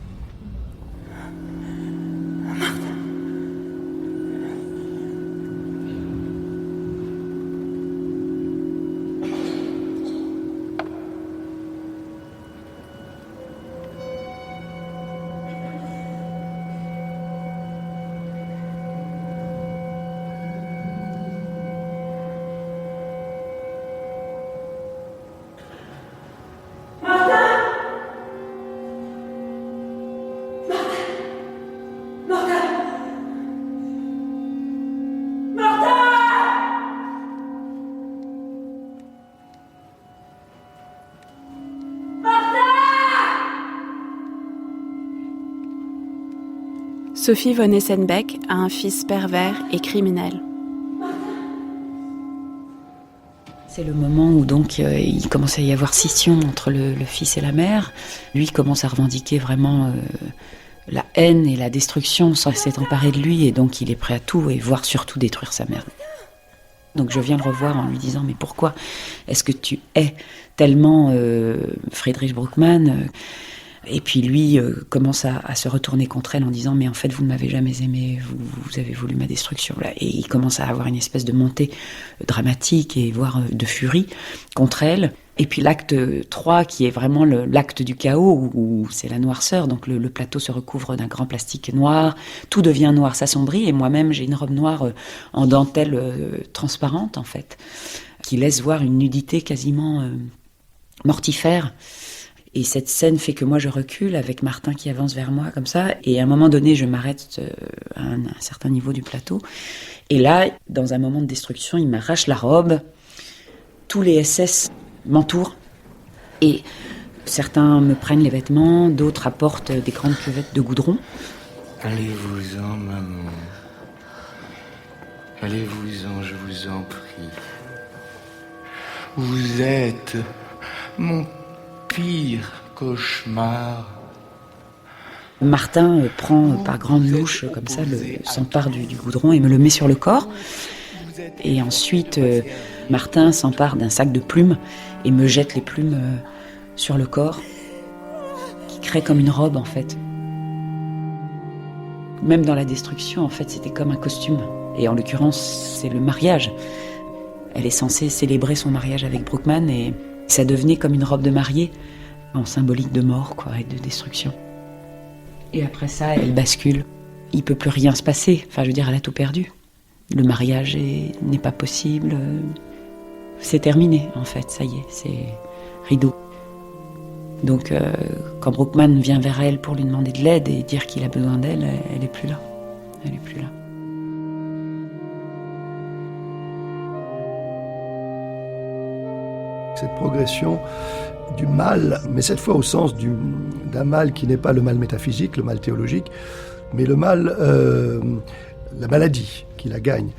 Sophie von Essenbeck a un fils pervers et criminel. C'est le moment où donc il commence à y avoir scission entre le fils et la mère. Lui commence à revendiquer vraiment la haine et la destruction sans s'être emparé de lui, et donc il est prêt à tout, et voire surtout détruire sa mère. Donc je viens le revoir en lui disant « Mais pourquoi est-ce que tu hais tellement Friedrich Bruckmann ?» Et puis lui commence à se retourner contre elle en disant « Mais en fait, vous ne m'avez jamais aimé, vous avez voulu ma destruction. » Et il commence à avoir une espèce de montée dramatique et voire de furie contre elle. Et puis l'acte 3, qui est vraiment l'acte du chaos, où c'est la noirceur, donc le plateau se recouvre d'un grand plastique noir, tout devient noir, s'assombrit, et moi-même j'ai une robe noire en dentelle transparente en fait, qui laisse voir une nudité quasiment mortifère. Et cette scène fait que moi je recule avec Martin qui avance vers moi comme ça, et à un moment donné je m'arrête à un certain niveau du plateau, et là, dans un moment de destruction, il m'arrache la robe, tous les SS m'entourent, et certains me prennent les vêtements, d'autres apportent des grandes cuvettes de goudron. Allez-vous-en, maman. Allez-vous-en, je vous en prie. Vous êtes mon pire cauchemar. Martin prend par grande louche, comme ça, s'empare du goudron et me le met sur le corps. Et ensuite, Martin s'empare d'un sac de plumes et me jette les plumes sur le corps, qui crée comme une robe, en fait. Même dans la destruction, en fait, c'était comme un costume. Et en l'occurrence, c'est le mariage. Elle est censée célébrer son mariage avec Brookman, et ça devenait comme une robe de mariée, en symbolique de mort, quoi, et de destruction. Et après ça, elle bascule. Il peut plus rien se passer. Enfin, je veux dire, elle a tout perdu. Le mariage n'est pas possible. C'est terminé, en fait. Ça y est, c'est rideau. Donc, quand Brookman vient vers elle pour lui demander de l'aide et dire qu'il a besoin d'elle, elle n'est plus là. Elle n'est plus là. Cette progression du mal, mais cette fois au sens d'un mal qui n'est pas le mal métaphysique, le mal théologique, mais le mal, la maladie qui la gagne.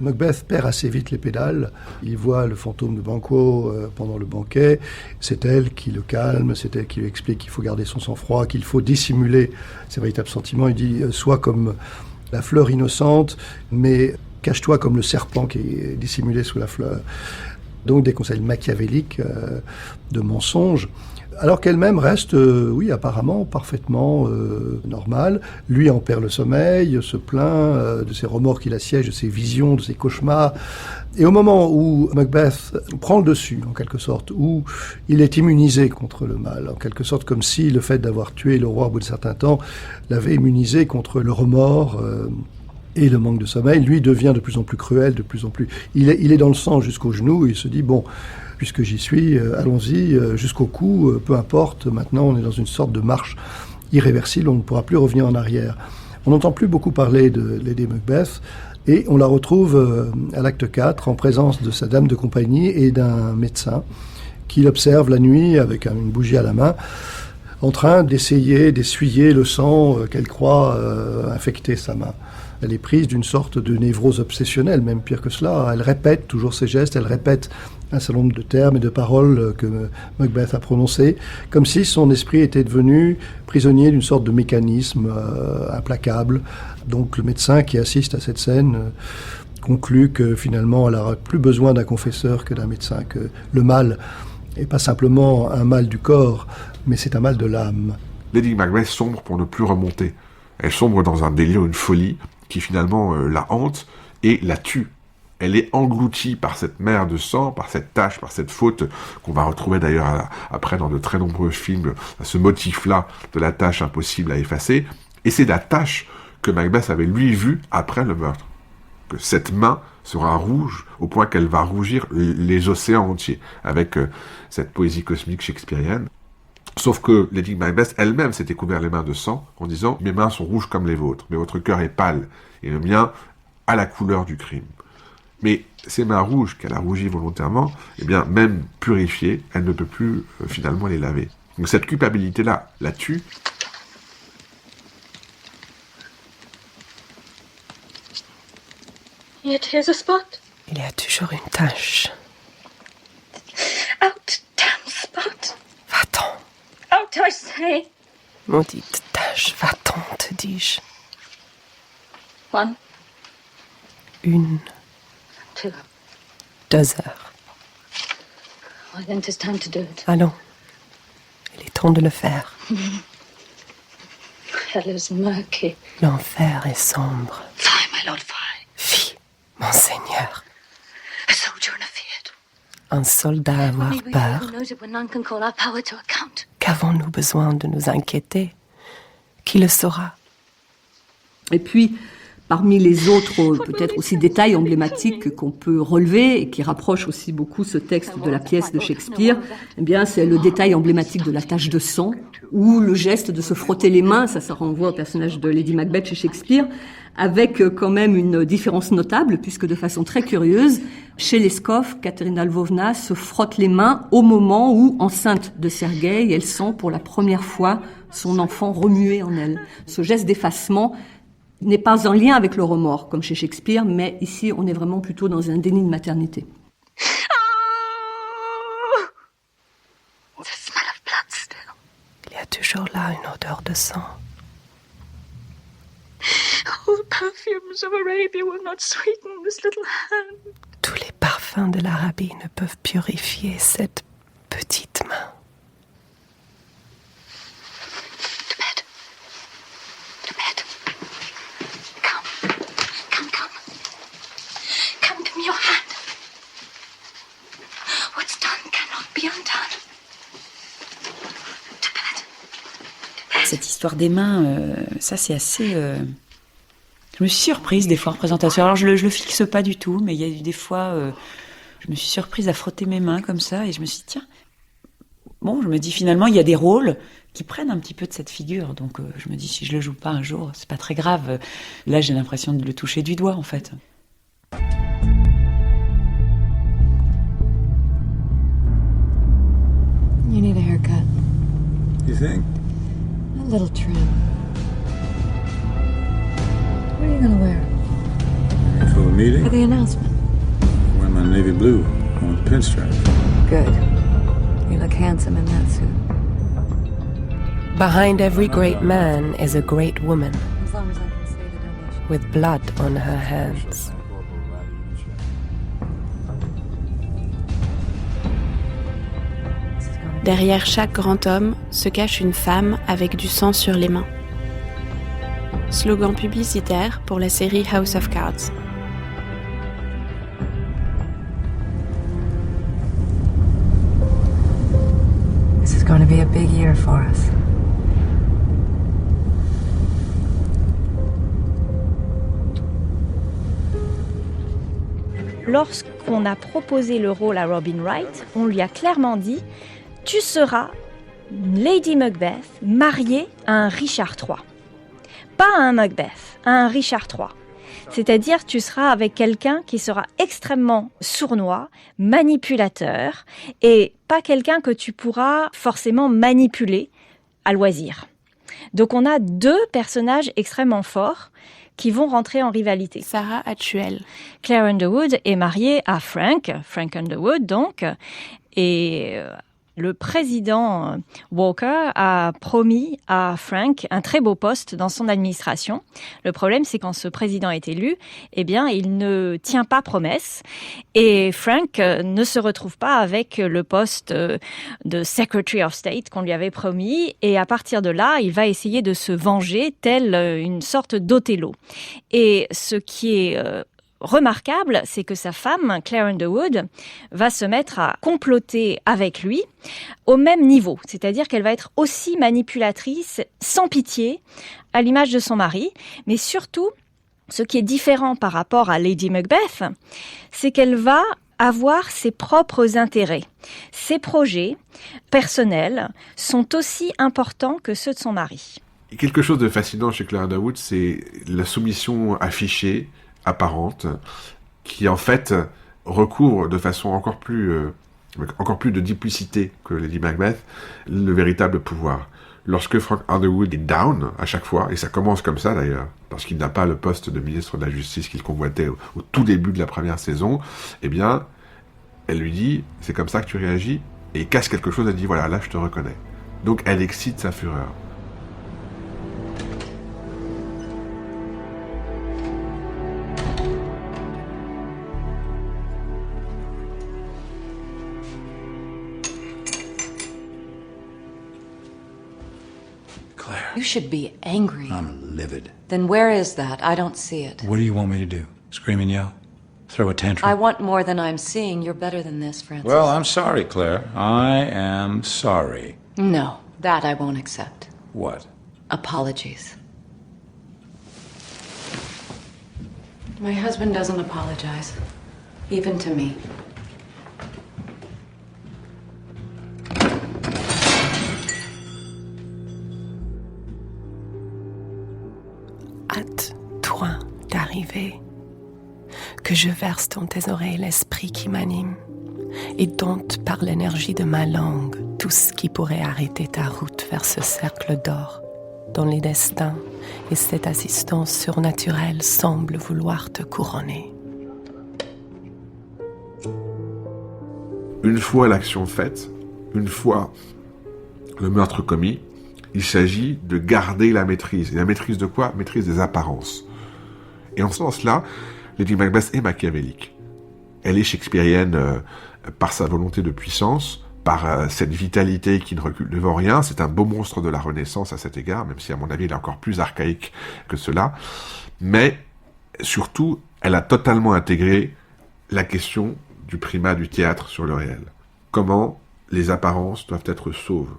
Macbeth perd assez vite les pédales. Il voit le fantôme de Banquo pendant le banquet. C'est elle qui le calme, c'est elle qui lui explique qu'il faut garder son sang-froid, qu'il faut dissimuler ses véritables sentiments. Il dit « Sois comme la fleur innocente, mais cache-toi comme le serpent qui est dissimulé sous la fleur ». Donc des conseils machiavéliques de mensonges, alors qu'elle-même reste, oui, apparemment parfaitement normale. Lui en perd le sommeil, se plaint de ses remords qui l'assiègent, de ses visions, de ses cauchemars. Et au moment où Macbeth prend le dessus, en quelque sorte, où il est immunisé contre le mal, en quelque sorte comme si le fait d'avoir tué le roi au bout de certain temps l'avait immunisé contre le remords, et le manque de sommeil, lui devient de plus en plus cruel, de plus en plus... Il est dans le sang jusqu'au genou, il se dit, bon, puisque j'y suis, allons-y, jusqu'au cou, peu importe, maintenant on est dans une sorte de marche irréversible, on ne pourra plus revenir en arrière. On n'entend plus beaucoup parler de Lady Macbeth, et on la retrouve à l'acte 4, en présence de sa dame de compagnie et d'un médecin, qui l'observe la nuit avec une bougie à la main, en train d'essayer d'essuyer le sang qu'elle croit infecter sa main. Elle est prise d'une sorte de névrose obsessionnelle, même pire que cela. Elle répète toujours ses gestes, elle répète un certain nombre de termes et de paroles que Macbeth a prononcés, comme si son esprit était devenu prisonnier d'une sorte de mécanisme implacable. Donc le médecin qui assiste à cette scène conclut que finalement elle n'aura plus besoin d'un confesseur que d'un médecin, que le mal n'est pas simplement un mal du corps, mais c'est un mal de l'âme. Lady Macbeth sombre pour ne plus remonter. Elle sombre dans un délire, une folie, qui finalement la hante et la tue. Elle est engloutie par cette mer de sang, par cette tache, par cette faute, qu'on va retrouver d'ailleurs après dans de très nombreux films, ce motif-là de la tache impossible à effacer. Et c'est la tache que Macbeth avait lui vue après le meurtre. Que cette main sera rouge au point qu'elle va rougir les océans entiers, avec cette poésie cosmique shakespearienne. Sauf que Lady Macbeth elle-même s'était couvert les mains de sang en disant « Mes mains sont rouges comme les vôtres, mais votre cœur est pâle, et le mien a la couleur du crime. » Mais ces mains rouges qu'elle a rougies volontairement, eh bien, même purifiées, elle ne peut plus finalement les laver. Donc cette culpabilité-là la tue. Yet here's a spot. Il y a toujours une tache. Out, damn spot. Va-t'en. Out, I say. Maudite tache, va-t'en, te dis-je. One. Une. 2. 2 heures. Well, then 'tis time to do it. Allons. Il est temps de le faire. Hell is murky. L'enfer est sombre. Fie, my lord, fie. Fie, mon seigneur. A soldier in a field. Un soldat avoir peur? Qu'avons-nous besoin de nous inquiéter? Qui le saura? Et puis, parmi les autres, peut-être aussi détails emblématiques qu'on peut relever et qui rapprochent aussi beaucoup ce texte de la pièce de Shakespeare, eh bien, c'est le détail emblématique de la tache de sang ou le geste de se frotter les mains. Ça renvoie au personnage de Lady Macbeth chez Shakespeare, avec quand même une différence notable, puisque de façon très curieuse, chez Leskov, Katerina Lvovna se frotte les mains au moment où, enceinte de Sergueï, elle sent pour la première fois son enfant remuer en elle. Ce geste d'effacement n'est pas en lien avec le remords, comme chez Shakespeare, mais ici, on est vraiment plutôt dans un déni de maternité. Il y a toujours là une odeur de sang. Tous les parfums de l'Arabie ne peuvent purifier cette petite main. Cette histoire des mains, ça c'est assez... Je me suis surprise des fois en présentation. Alors je le fixe pas du tout, mais il y a eu des fois, je me suis surprise à frotter mes mains comme ça, et je me suis dit, tiens, bon, je me dis finalement, il y a des rôles qui prennent un petit peu de cette figure, donc je me dis, si je le joue pas un jour, c'est pas très grave. Là, j'ai l'impression de le toucher du doigt, en fait. You need a haircut. You think? A little trim. What are you gonna wear? For the meeting? For the announcement. I'm wearing my navy blue. I want the pinstripe. Good. You look handsome in that suit. Behind every great man is a great woman, As long as I can say the donation. with blood on her hands. Derrière chaque grand homme se cache une femme avec du sang sur les mains. Slogan publicitaire pour la série House of Cards. This is going to be a big year for us. Lorsqu'on a proposé le rôle à Robin Wright, on lui a clairement dit « Tu seras Lady Macbeth mariée à un Richard III. » Pas à un Macbeth, à un Richard III. C'est-à-dire tu seras avec quelqu'un qui sera extrêmement sournois, manipulateur, et pas quelqu'un que tu pourras forcément manipuler à loisir. Donc on a deux personnages extrêmement forts qui vont rentrer en rivalité. Sarah Hatchuel. Claire Underwood est mariée à Frank Underwood donc, et le président Walker a promis à Frank un très beau poste dans son administration. Le problème, c'est quand ce président est élu, eh bien, il ne tient pas promesse. Et Frank ne se retrouve pas avec le poste de Secretary of State qu'on lui avait promis. Et à partir de là, il va essayer de se venger, tel une sorte d'Othello. Et ce qui est remarquable, c'est que sa femme, Claire Underwood, va se mettre à comploter avec lui au même niveau. C'est-à-dire qu'elle va être aussi manipulatrice, sans pitié, à l'image de son mari. Mais surtout, ce qui est différent par rapport à Lady Macbeth, c'est qu'elle va avoir ses propres intérêts. Ses projets personnels sont aussi importants que ceux de son mari. Et quelque chose de fascinant chez Claire Underwood, c'est la soumission affichée, apparente, qui en fait recouvre de façon encore plus de duplicité que Lady Macbeth le véritable pouvoir. Lorsque Frank Underwood est down à chaque fois, et ça commence comme ça d'ailleurs, parce qu'il n'a pas le poste de ministre de la Justice qu'il convoitait au tout début de la première saison, eh bien, elle lui dit, c'est comme ça que tu réagis, et il casse quelque chose, elle dit, voilà, là je te reconnais. Donc elle excite sa fureur. You should be angry. I'm livid. Then where is that? I don't see it. What do you want me to do? Scream and yell? Throw a tantrum. I want more than I'm seeing. You're better than this, Francis. Well, I'm sorry, Claire. I am sorry. No, that I won't accept. What? Apologies. My husband doesn't apologize, even to me. Hâte-toi d'arriver, que je verse dans tes oreilles l'esprit qui m'anime et dompte par l'énergie de ma langue tout ce qui pourrait arrêter ta route vers ce cercle d'or dont les destins et cette assistance surnaturelle semblent vouloir te couronner. Une fois l'action faite, une fois le meurtre commis, il s'agit de garder la maîtrise. Et la maîtrise de quoi? Maîtrise des apparences. Et en ce sens-là, Lady Macbeth est machiavélique. Elle est shakespearienne par sa volonté de puissance, par cette vitalité qui ne recule devant rien. C'est un beau monstre de la Renaissance à cet égard, même si à mon avis il est encore plus archaïque que cela. Mais surtout, elle a totalement intégré la question du primat du théâtre sur le réel. Comment les apparences doivent être sauves.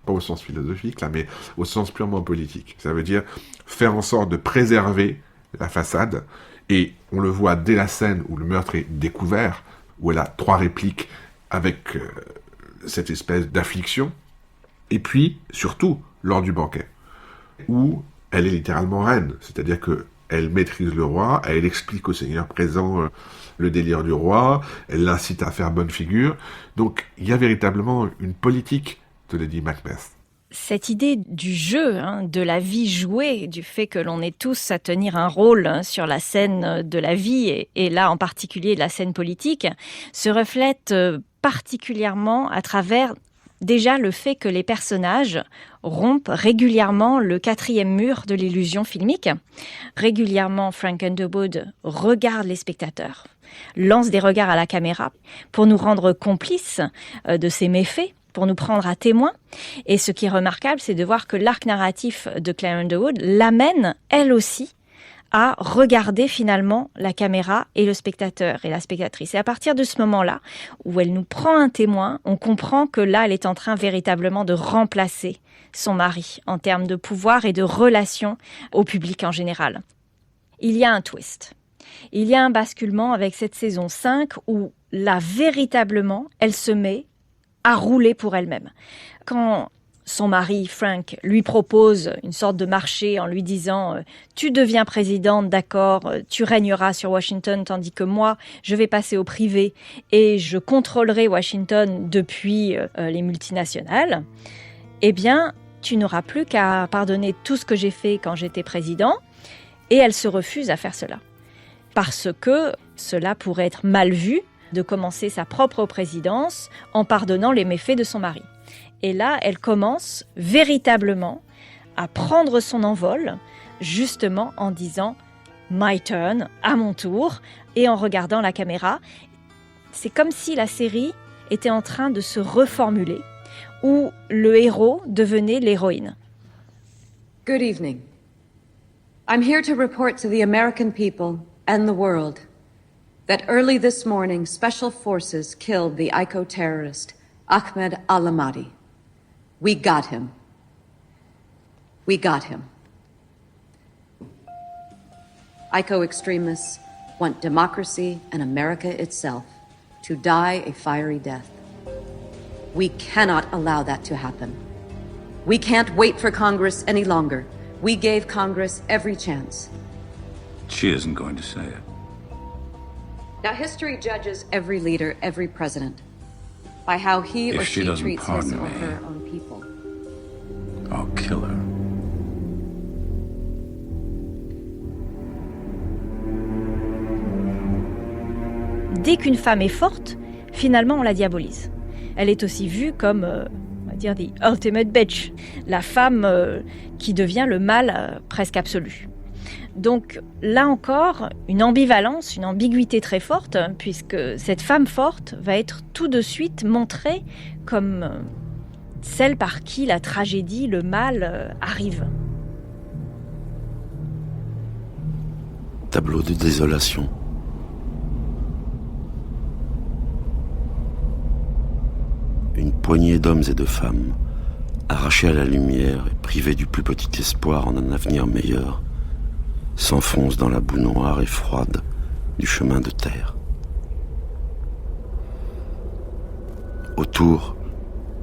Pas au sens philosophique, là, mais au sens purement politique. Ça veut dire faire en sorte de préserver la façade, et on le voit dès la scène où le meurtre est découvert, où elle a 3 répliques avec cette espèce d'affliction, et puis, surtout, lors du banquet, où elle est littéralement reine, c'est-à-dire que elle maîtrise le roi, elle explique au seigneur présent le délire du roi, elle l'incite à faire bonne figure, donc il y a véritablement une politique de Lady Macbeth. Cette idée du jeu, de la vie jouée, du fait que l'on est tous à tenir un rôle sur la scène de la vie, et là en particulier de la scène politique, se reflète particulièrement à travers déjà le fait que les personnages rompent régulièrement le 4e mur de l'illusion filmique. Régulièrement, Frank Underwood regarde les spectateurs, lance des regards à la caméra pour nous rendre complices de ces méfaits, pour nous prendre à témoin. Et ce qui est remarquable, c'est de voir que l'arc narratif de Claire Underwood l'amène, elle aussi, à regarder finalement la caméra et le spectateur et la spectatrice. Et à partir de ce moment-là, où elle nous prend un témoin, on comprend que là, elle est en train véritablement de remplacer son mari en termes de pouvoir et de relation au public en général. Il y a un twist. Il y a un basculement avec cette saison 5 où là, véritablement, elle se met à rouler pour elle-même. Quand son mari, Frank, lui propose une sorte de marché en lui disant « Tu deviens présidente, d'accord, tu régneras sur Washington, tandis que moi, je vais passer au privé et je contrôlerai Washington depuis les multinationales. » Eh bien, tu n'auras plus qu'à pardonner tout ce que j'ai fait quand j'étais président. Et elle se refuse à faire cela. Parce que cela pourrait être mal vu de commencer sa propre présidence en pardonnant les méfaits de son mari. Et là, elle commence véritablement à prendre son envol, justement en disant « my turn », à mon tour, et en regardant la caméra. C'est comme si la série était en train de se reformuler, où le héros devenait l'héroïne. Good evening. I'm here to report to the American people and the world that early this morning, special forces killed the ICO terrorist, Ahmed al-Ahmadi. We got him. We got him. ICO extremists want democracy and America itself to die a fiery death. We cannot allow that to happen. We can't wait for Congress any longer. We gave Congress every chance. She isn't going to say it. Now, history judges every leader, every president, by how he or she treats his or her own people. I'll kill her. Dès qu'une femme est forte, finalement, on la diabolise. Elle est aussi vue comme, on va dire, the ultimate bitch, la femme qui devient le mal presque absolu. Donc là encore, une ambivalence, une ambiguïté très forte, puisque cette femme forte va être tout de suite montrée comme celle par qui la tragédie, le mal arrive. Tableau de désolation. une poignée d'hommes et de femmes, arrachés à la lumière et privés du plus petit espoir en un avenir meilleur, s'enfoncent dans la boue noire et froide du chemin de terre. Autour,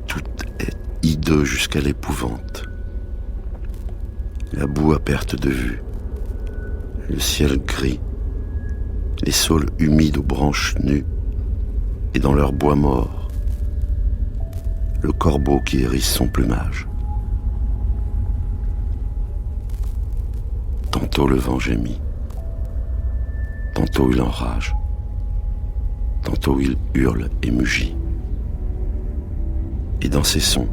tout est hideux jusqu'à l'épouvante. La boue à perte de vue, le ciel gris, les saules humides aux branches nues, et dans leur bois mort, le corbeau qui hérisse son plumage. Tantôt le vent gémit, tantôt il enrage, tantôt il hurle et mugit. Et dans ces sons,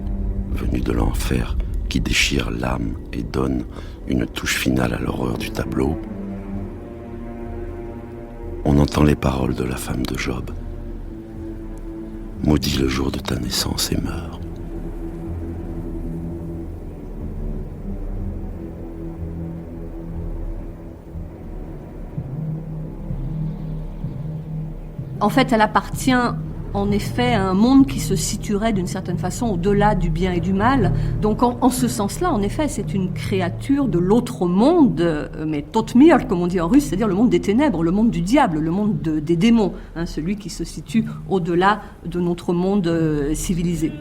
venus de l'enfer, qui déchirent l'âme et donnent une touche finale à l'horreur du tableau, on entend les paroles de la femme de Job. Maudis le jour de ta naissance et meurs. En fait, elle appartient en effet à un monde qui se situerait d'une certaine façon au-delà du bien et du mal. Donc en ce sens-là, en effet, c'est une créature de l'autre monde, mais Totmir, comme on dit en russe, c'est-à-dire le monde des ténèbres, le monde du diable, le monde des démons, hein, celui qui se situe au-delà de notre monde civilisé.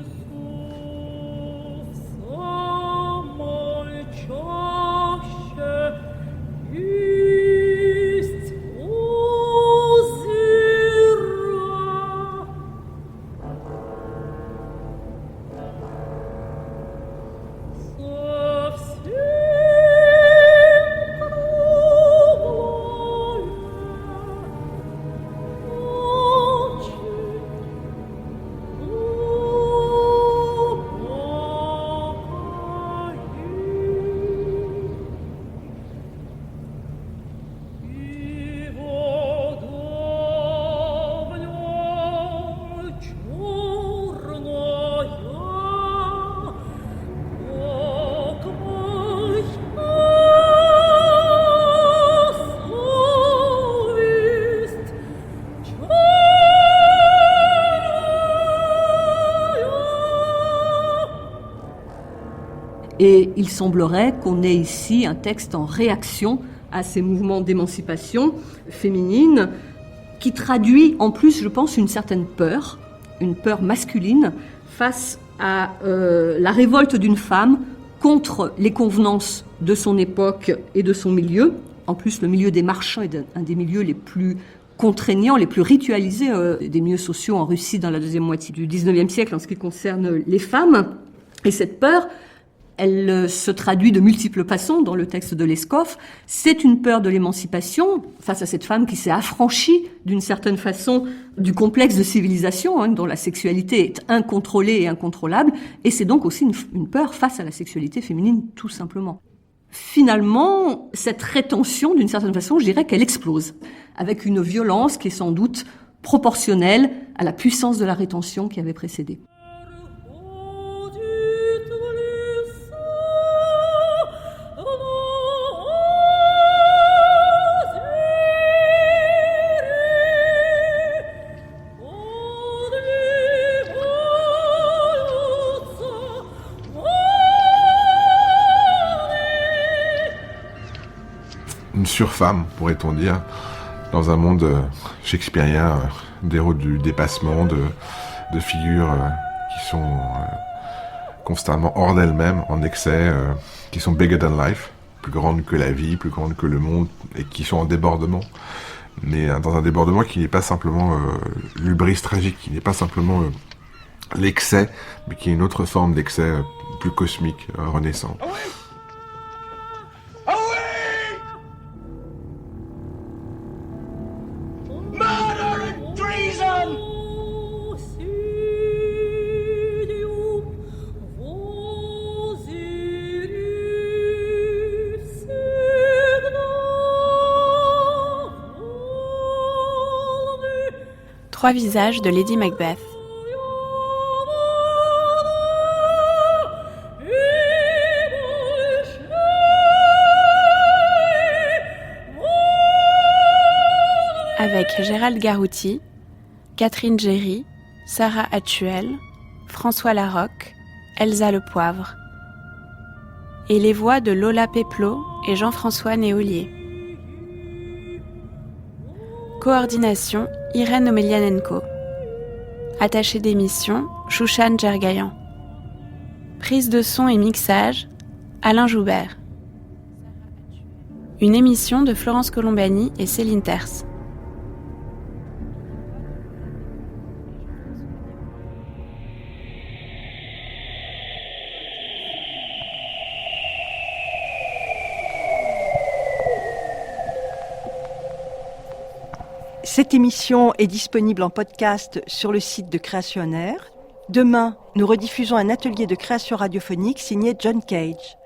Et il semblerait qu'on ait ici un texte en réaction à ces mouvements d'émancipation féminine qui traduit en plus, je pense, une certaine peur, une peur masculine face à la révolte d'une femme contre les convenances de son époque et de son milieu. En plus, le milieu des marchands est un des milieux les plus contraignants, les plus ritualisés des milieux sociaux en Russie dans la deuxième moitié du XIXe siècle en ce qui concerne les femmes. Et cette peur, elle se traduit de multiples façons dans le texte de Leskov. C'est une peur de l'émancipation face à cette femme qui s'est affranchie d'une certaine façon du complexe de civilisation, hein, dont la sexualité est incontrôlée et incontrôlable. Et c'est donc aussi une peur face à la sexualité féminine, tout simplement. Finalement, cette rétention, d'une certaine façon, je dirais qu'elle explose, avec une violence qui est sans doute proportionnelle à la puissance de la rétention qui avait précédé. Surfemme, pourrait-on dire, dans un monde shakespearien, d'héros du dépassement, de figures qui sont constamment hors d'elles-mêmes, en excès, qui sont bigger than life, plus grandes que la vie, plus grandes que le monde, et qui sont en débordement. Mais dans un débordement qui n'est pas simplement l'hubris tragique, qui n'est pas simplement l'excès, mais qui est une autre forme d'excès plus cosmique, renaissant. Trois visages de Lady Macbeth. Avec Gérald Garouti, Catherine Géry, Sarah Atuel, François Larocque, Elsa Le Poivre. Et les voix de Lola Péplot et Jean-François Néolier. Coordination, Irène Omelianenko. Attaché d'émission, Chouchane Djergayan. Prise de son et mixage, Alain Joubert. Une émission de Florence Colombani et Céline Terce. Cette émission est disponible en podcast sur le site de Création Air. Demain, nous rediffusons un atelier de création radiophonique signé John Cage.